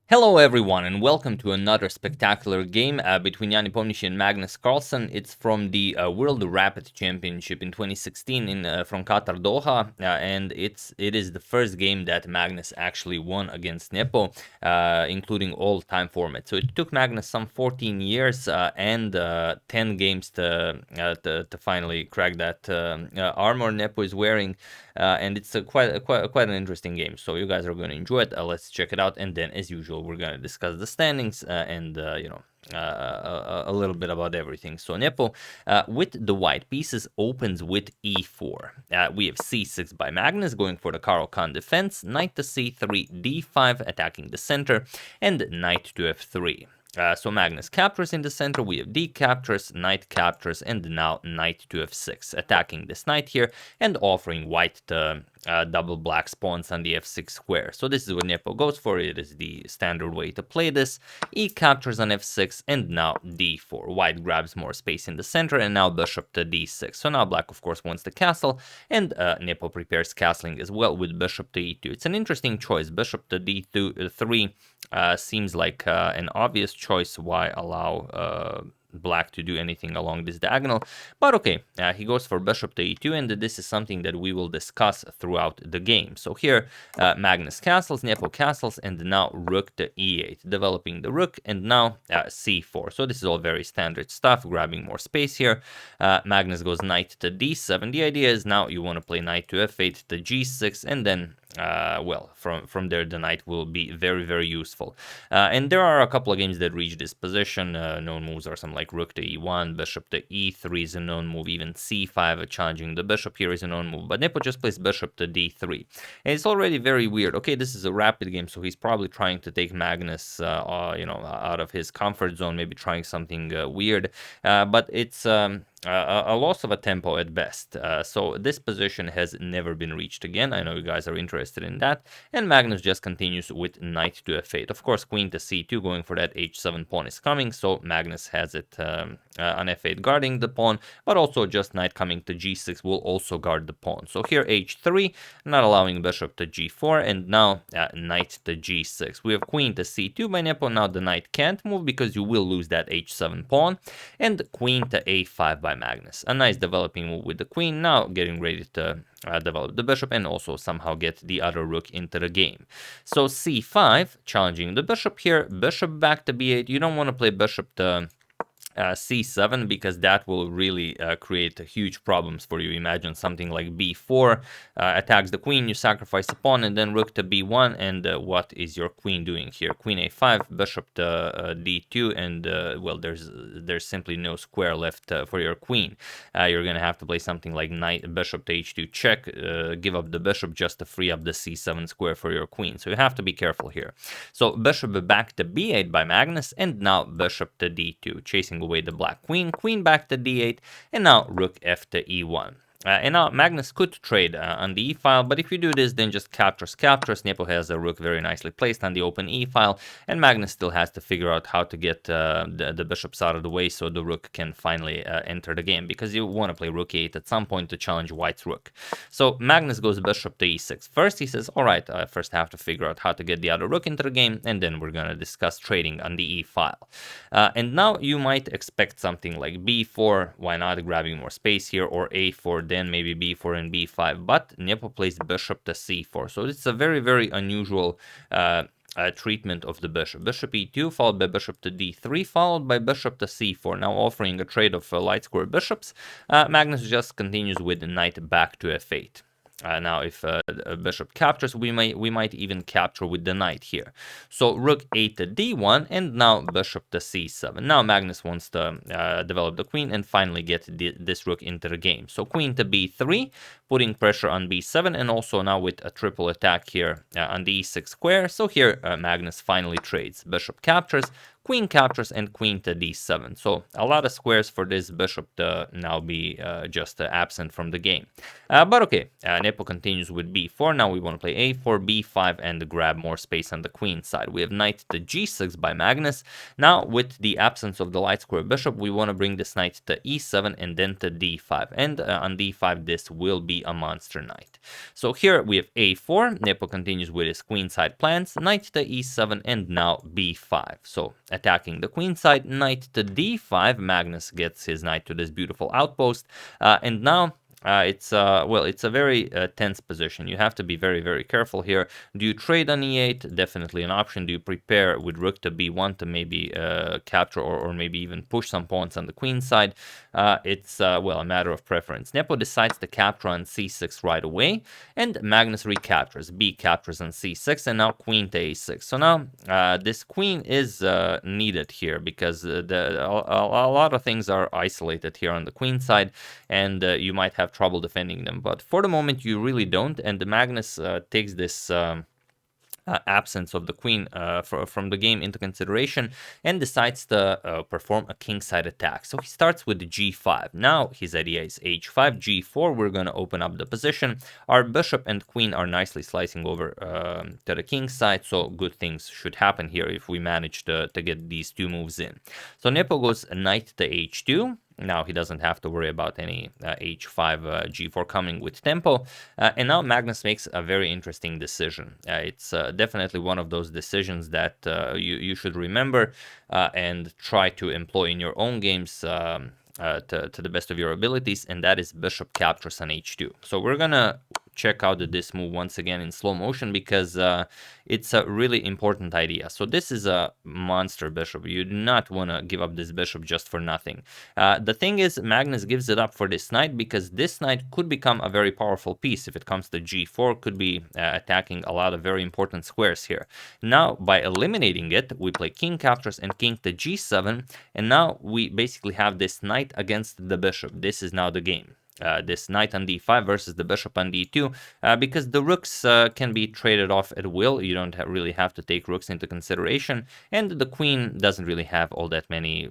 Hello everyone and welcome to another spectacular game between Jan Nepomniachtchi and Magnus Carlsen. It's from the World Rapid Championship in 2016 from Qatar Doha, and it is the first game that Magnus actually won against Nepo, including all time formats. So it took Magnus some 14 years and 10 games to finally crack that armor Nepo is wearing. And it's quite an interesting game, so you guys are going to enjoy it. Let's check it out, and then as usual we're going to discuss the standings and a little bit about everything. So Nepo with the white pieces opens with e4. We have c6 by Magnus going for the Caro-Kann defense, knight to c3, d5 attacking the center, and knight to f3. So Magnus captures in the center, we have d captures, knight captures, and now knight to f6, attacking this knight here and offering white the double black spawns on the f6 square. So this is what Nepo goes for. It is the standard way to play this. E captures on f6 and now d4. White grabs more space in the center and now bishop to d6. So now black of course wants the castle, and Nepo prepares castling as well with bishop to e2. It's an interesting choice. Bishop to d3 seems like an obvious choice. Why allow black to do anything along this diagonal? But okay, he goes for bishop to e2, and this is something that we will discuss throughout the game. So here Magnus castles, Nepo castles, and now rook to e8, developing the rook, and now c4. So this is all very standard stuff, grabbing more space here. Magnus goes knight to d7. The idea is now you want to play knight to f8 to g6, and then well, from there the knight will be very useful. And there are a couple of games that reach this position. Known moves are some like rook to e1, bishop to e3 is a known move, even c5 challenging the bishop here is a known move, but Nepo just plays bishop to d3. And it's already very weird. Okay, this is a rapid game, so he's probably trying to take Magnus out of his comfort zone, maybe trying something weird, but it's a loss of a tempo at best. So this position has never been reached again. I know you guys are interested in that. And Magnus just continues with knight to f8. Of course, queen to c2 going for that h7 pawn is coming. So Magnus has it on f8 guarding the pawn, but also just knight coming to g6 will also guard the pawn. So here h3, not allowing bishop to g4, and now knight to g6. We have queen to c2 by Nepo. Now the knight can't move because you will lose that h7 pawn, and queen to a5 by Magnus. A nice developing move with the queen, now getting ready to develop the bishop and also somehow get the other rook into the game. So c5, challenging the bishop here, bishop back to b8. You don't want to play bishop to c7 because that will really create huge problems for you. Imagine something like b4 attacks the queen, you sacrifice a pawn, and then rook to b1, and what is your queen doing here? Queen a5, bishop to d2, and well, there's simply no square left for your queen. You're gonna have to play something like knight bishop to h2 check, give up the bishop just to free up the c7 square for your queen. So you have to be careful here. So bishop back to b8 by Magnus, and now bishop to d2, chasing away the black queen, queen back to d8, and now rook f to e1. And now Magnus could trade on the e-file, but if you do this, then just captures. Nepo has a rook very nicely placed on the open e-file, and Magnus still has to figure out how to get the bishops out of the way so the rook can finally enter the game, because you want to play rook e8 at some point to challenge white's rook. So Magnus goes bishop to e6. First he says, all right, I first have to figure out how to get the other rook into the game, and then we're going to discuss trading on the e-file. And now you might expect something like b4, why not, grabbing more space here, or a4, then maybe b4 and b5, but Nepo plays bishop to c4. So it's a very unusual treatment of the bishop. Bishop e2 followed by bishop to d3 followed by bishop to c4. Now offering a trade of light square bishops. Magnus just continues with knight back to f8. Now if a bishop captures, we might even capture with the knight here. So rook a to d1, and now bishop to c7. Now Magnus wants to develop the queen and finally get this rook into the game. So queen to b3, putting pressure on b7, and also now with a triple attack here on the e6 square. So here Magnus finally trades. Bishop captures, queen captures, and queen to d7. So a lot of squares for this bishop to now be just absent from the game. But okay, Nepo continues with b4. Now we want to play a4, b5, and grab more space on the queen side. We have knight to g6 by Magnus. Now, with the absence of the light square bishop, we want to bring this knight to e7 and then to d5. And on d5, this will be a monster knight. So here we have a4. Nepo continues with his queenside plans. Knight to e7 and now b5. So attacking the queen side, knight to d5. Magnus gets his knight to this beautiful outpost. And now it's a very tense position. You have to be very, very careful here. Do you trade on e8? Definitely an option. Do you prepare with rook to b1 to maybe capture or maybe even push some pawns on the queen side? It's a matter of preference. Nepo decides to capture on c6 right away, and Magnus recaptures. B captures on c6, and now queen to a6. So now this queen is needed here because a lot of things are isolated here on the queen side, and you might have trouble defending them. But for the moment, you really don't, and the Magnus takes this absence of the queen from the game into consideration and decides to perform a kingside attack. So he starts with g5. Now his idea is h5, g4. We're going to open up the position. Our bishop and queen are nicely slicing over to the king side, so good things should happen here if we manage to get these two moves in. So Nepo goes knight to h2. Now he doesn't have to worry about any h5, g4 coming with tempo. And now Magnus makes a very interesting decision. It's definitely one of those decisions that you should remember and try to employ in your own games to the best of your abilities, and that is bishop captures on h2. So we're gonna check out this move once again in slow motion because it's a really important idea. So this is a monster bishop. You do not want to give up this bishop just for nothing. The thing is, Magnus gives it up for this knight because this knight could become a very powerful piece. If it comes to g4, could be attacking a lot of very important squares here. Now, by eliminating it, we play king captures and king to g7, and now we basically have this knight against the bishop. This is now the game. This knight on d5 versus the bishop on d2, because the rooks can be traded off at will. You don't really have to take rooks into consideration, and the queen doesn't really have all that many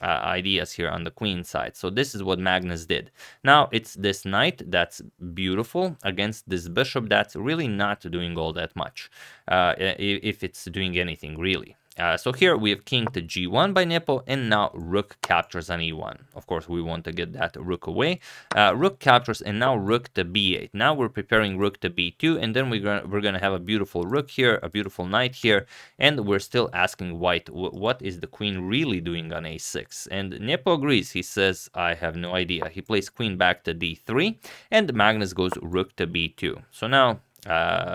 ideas here on the queen side. So this is what Magnus did. Now it's this knight that's beautiful against this bishop that's really not doing all that much, if it's doing anything really. So here we have king to g1 by Nepo, and now rook captures on e1. Of course, we want to get that rook away. Rook captures, and now rook to b8. Now we're preparing rook to b2, and then we're gonna have a beautiful rook here, a beautiful knight here, and we're still asking white, what is the queen really doing on a6? And Nepo agrees. He says, I have no idea. He plays queen back to d3, and Magnus goes rook to b2. So now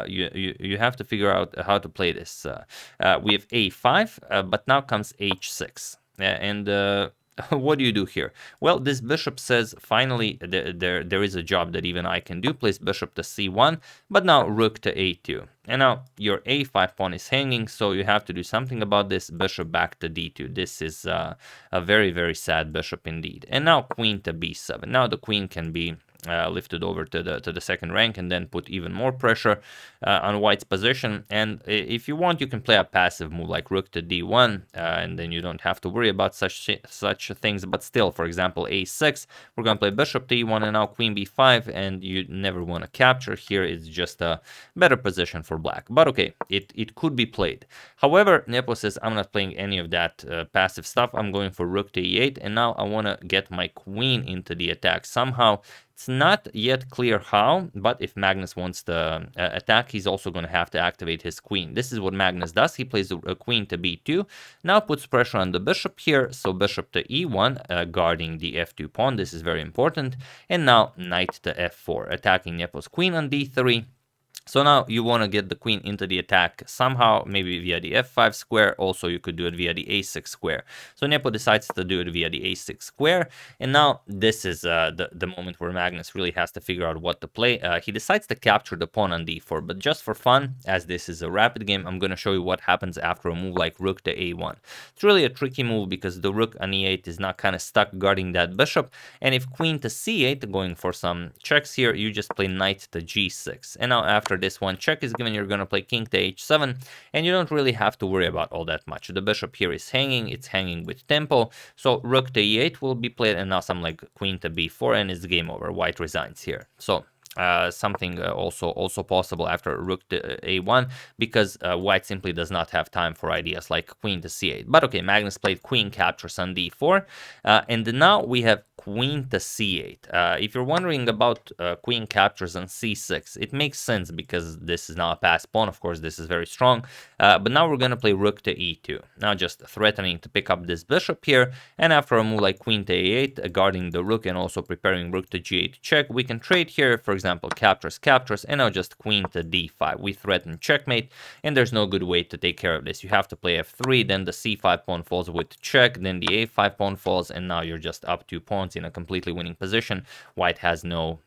you have to figure out how to play this. We have a5, but now comes h6. And what do you do here? Well, this bishop says, finally, there is a job that even I can do. Plays bishop to c1, but now rook to a2. And now your a5 pawn is hanging, so you have to do something about this. Bishop back to d2. This is a very, very sad bishop indeed. And now queen to b7. Now the queen can be lifted over to the second rank and then put even more pressure on white's position. And if you want, you can play a passive move like rook to d1, and then you don't have to worry about such things. But still, for example, a6, we're going to play bishop to e1 and now queen b5, and you never want to capture here. It's just a better position for black. But okay, it could be played. However, Nepo says, I'm not playing any of that passive stuff. I'm going for rook to e8, and now I want to get my queen into the attack somehow. It's not yet clear how, but if Magnus wants to attack, he's also going to have to activate his queen. This is what Magnus does. He plays a queen to b2, now puts pressure on the bishop here, so bishop to e1, guarding the f2 pawn. This is very important. And now knight to f4, attacking Nepo's queen on d3. So now you want to get the queen into the attack somehow, maybe via the f5 square. Also, you could do it via the a6 square. So Nepo decides to do it via the a6 square. And now this is the moment where Magnus really has to figure out what to play. He decides to capture the pawn on d4. But just for fun, as this is a rapid game, I'm going to show you what happens after a move like rook to a1. It's really a tricky move because the rook on e8 is not kind of stuck guarding that bishop. And if queen to c8, going for some checks here, you just play knight to g6. And now after after this one check is given, you're going to play king to h7, and you don't really have to worry about all that much. The bishop here is hanging, it's hanging with tempo, so rook to e8 will be played, and now some like queen to b4, and it's game over. White resigns here. So something also possible after rook to a1, because white simply does not have time for ideas like queen to c8. But okay, Magnus played queen captures on d4, and now we have queen to c8. If you're wondering about queen captures on c6, it makes sense because this is now a passed pawn. Of course, this is very strong, but now we're going to play rook to e2. Now just threatening to pick up this bishop here, and after a move like queen to a8, guarding the rook and also preparing rook to g8 check, we can trade here, for example, captures, and now just queen to d5. We threaten checkmate, and there's no good way to take care of this. You have to play f3, then the c5 pawn falls with check, then the a5 pawn falls, and now you're just up 2 pawns in a completely winning position. White has no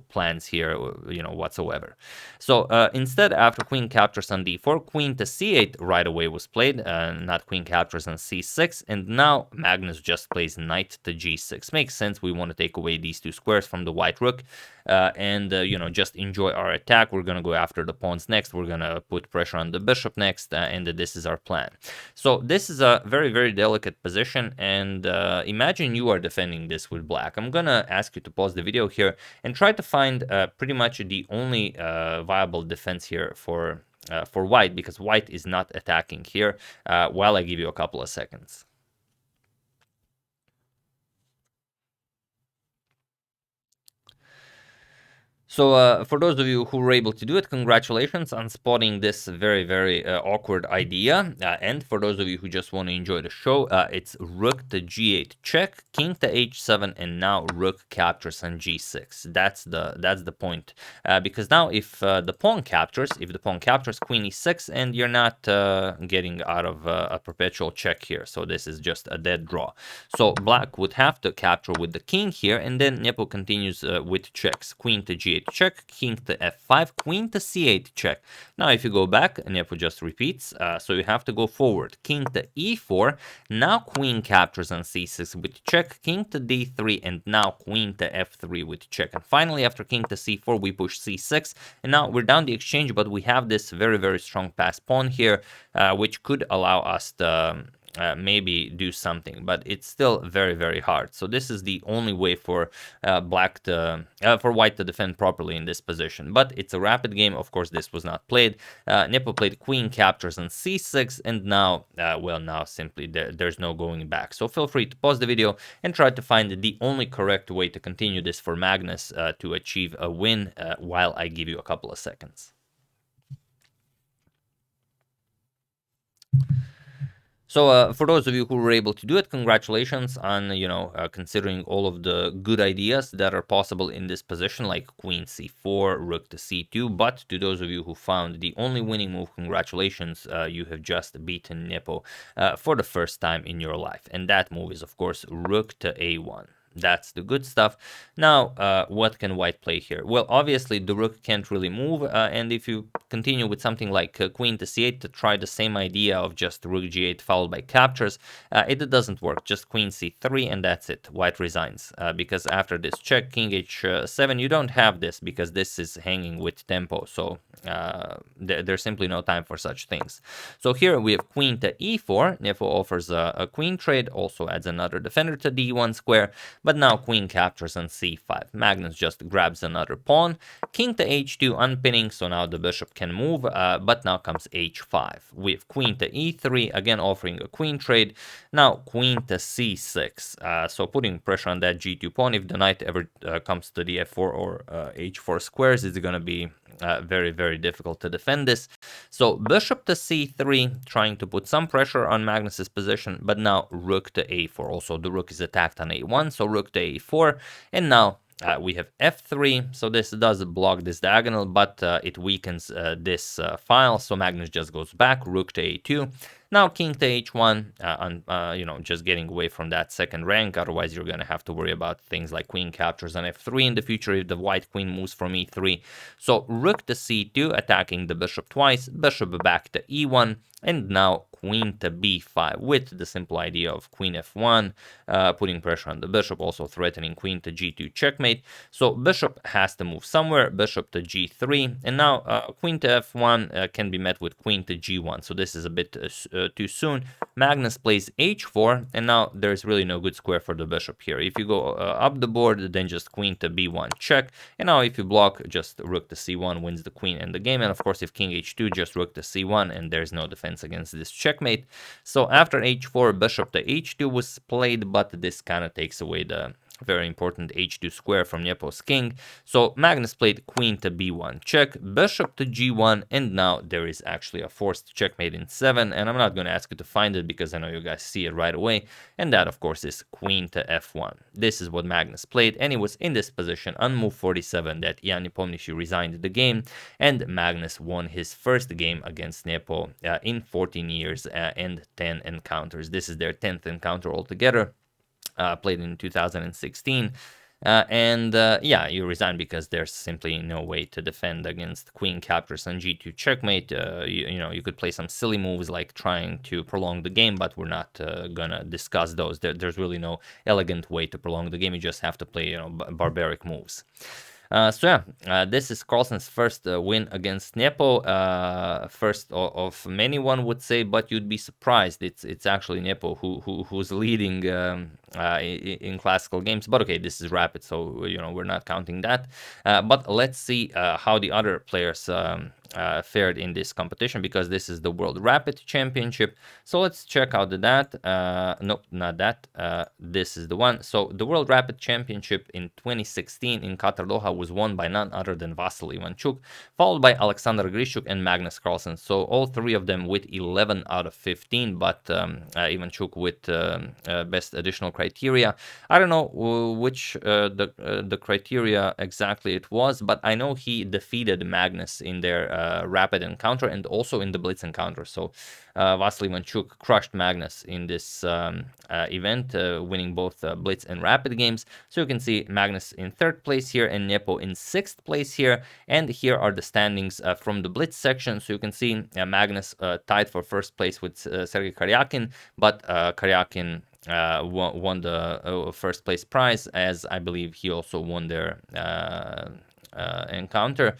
plans here, whatsoever. So instead, after queen captures on d4, queen to c8 right away was played, not queen captures on c6, and now Magnus just plays knight to g6. Makes sense. We want to take away these 2 squares from the white rook, and just enjoy our attack. We're gonna go after the pawns next. We're gonna put pressure on the bishop next, and this is our plan. So this is a very, very delicate position, and imagine you are defending this with black. I'm gonna ask you to pause the video here and try to find pretty much the only viable defense here for white, because white is not attacking here, while I give you a couple of seconds. So for those of you who were able to do it, congratulations on spotting this very, very awkward idea. And for those of you who just want to enjoy the show, it's rook to g8 check, king to h7, and now rook captures on g6. That's the point. Because now if the pawn captures, queen e6, and you're not getting out of a perpetual check here. So this is just a dead draw. So black would have to capture with the king here, and then Nepo continues with checks. Queen to g8 check, king to f5, queen to c8 check. Now if you go back, Nepo just repeats, so you have to go forward. King to e4, now queen captures on c6 with check, king to d3, and now queen to f3 with check. And finally, after king to c4, we push c6, and now we're down the exchange, but we have this very, very strong passed pawn here, which could allow us to maybe do something, but it's still very, very hard. So this is the only way for white to defend properly in this position. But it's a rapid game. Of course, this was not played. Nepo played queen captures on c6, and now, now simply there's no going back. So feel free to pause the video and try to find the only correct way to continue this for Magnus to achieve a win, while I give you a couple of seconds. So for those of you who were able to do it, congratulations on, considering all of the good ideas that are possible in this position, like queen c4, rook to c2. But to those of you who found the only winning move, congratulations, you have just beaten Nepo for the first time in your life. And that move is, of course, rook to a1. That's the good stuff. Now, what can white play here? Well, obviously, the rook can't really move, and if you continue with something like queen to c8 to try the same idea of just rook g8 followed by captures, it doesn't work. Just queen c3, and that's it. White resigns, because after this check, king h7, you don't have this, because this is hanging with tempo, so there's simply no time for such things. So here we have queen to e4. Nepo offers a queen trade, also adds another defender to d1 square. But now queen captures on c5. Magnus just grabs another pawn. King to h2 unpinning, so now the bishop can move, but now comes h5. We have queen to e3, again offering a queen trade. Now queen to c6, so putting pressure on that g2 pawn. If the knight ever comes to the f4 or h4 squares, it's going to be very, very difficult to defend this. So bishop to c3, trying to put some pressure on Magnus's position, but now rook to a4. Also, the rook is attacked on a1, so rook to a4, and now we have f3, so this does block this diagonal, but it weakens this file, so Magnus just goes back, rook to a2. Now king to h1, just getting away from that second rank, otherwise you're going to have to worry about things like queen captures on f3 in the future if the white queen moves from e3. So rook to c2, attacking the bishop twice, bishop back to e1, and now queen to b5 with the simple idea of queen f1, putting pressure on the bishop, also threatening queen to g2 checkmate. So bishop has to move somewhere, bishop to g3, and now queen to f1 can be met with queen to g1. So this is a bit too soon. Magnus plays h4, and now there's really no good square for the bishop here. If you go up the board, then just queen to b1 check, and now if you block, just rook to c1 wins the queen and the game. And of course, if king h2, just rook to c1, and there's no defense against this checkmate. So after h4, bishop to h2 was played, but this kind of takes away the very important h2 square from Nepo's king. So Magnus played queen to b1 check, bishop to g1, and now there is actually a forced checkmate in 7, and I'm not going to ask you to find it because I know you guys see it right away, and that of course is queen to f1. This is what Magnus played, and it was in this position on move 47 that Jan Nepomniachtchi resigned the game, and Magnus won his first game against Nepo in 14 years and 10 encounters. This is their 10th encounter altogether. Played in 2016, yeah, you resign because there's simply no way to defend against queen captures on g2 checkmate. You know, you could play some silly moves like trying to prolong the game, but we're not gonna discuss those. There's really no elegant way to prolong the game. You just have to play, you know, barbaric moves. So yeah, this is Carlsen's first win against Nepo, first of many, one would say, but you'd be surprised. It's actually Nepo who's leading in classical games. But okay, this is rapid, so you know we're not counting that. But let's see how the other players fared in this competition, because this is the World Rapid Championship. So let's check out that. Nope, not that. This is the one. So the World Rapid Championship in 2016 in Qatar Doha was won by none other than Vasily Ivanchuk, followed by Alexander Grishuk and Magnus Carlsen. So all three of them with 11 out of 15, but Ivanchuk with best additional criteria. I don't know which the criteria exactly it was, but I know he defeated Magnus in their rapid encounter and also in the blitz encounter. So Vasily Ivanchuk crushed Magnus in this event, winning both blitz and rapid games. So you can see Magnus in 3rd place here and Nepo in 6th place here. And here are the standings from the blitz section. So you can see Magnus tied for 1st place with Sergei Karyakin, but Karyakin won the 1st place prize, as I believe he also won their encounter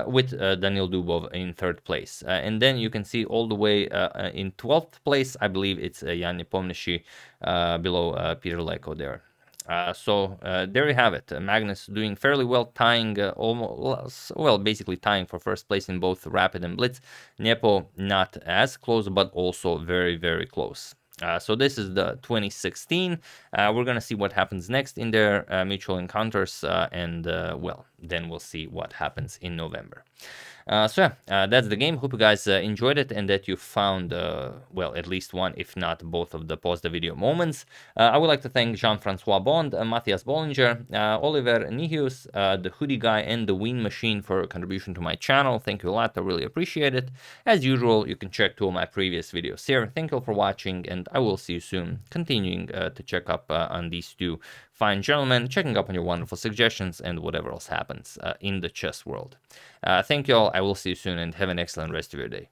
with Daniil Dubov in 3rd place. And then you can see all the way in 12th place, I believe it's Jan Nepomniachtchi below Peter Leko there. So there you have it. Magnus doing fairly well, tying almost, well, basically tying for 1st place in both rapid and blitz. Nepo not as close, but also very, very close. So this is the 2016. We're going to see what happens next in their mutual encounters, and well, then we'll see what happens in November. So yeah, that's the game. Hope you guys enjoyed it and that you found, well, at least one, if not both of the pause the video moments. I would like to thank Jean-Francois Bond, Matthias Bollinger, Oliver Nihius, the Hoodie Guy, and the Ween Machine for contribution to my channel. Thank you a lot. I really appreciate it. As usual, you can check 2 of my previous videos here. Thank you all for watching, and I will see you soon, continuing to check up on these 2 fine gentlemen, checking up on your wonderful suggestions and whatever else happens in the chess world. Thank you all. I will see you soon, and have an excellent rest of your day.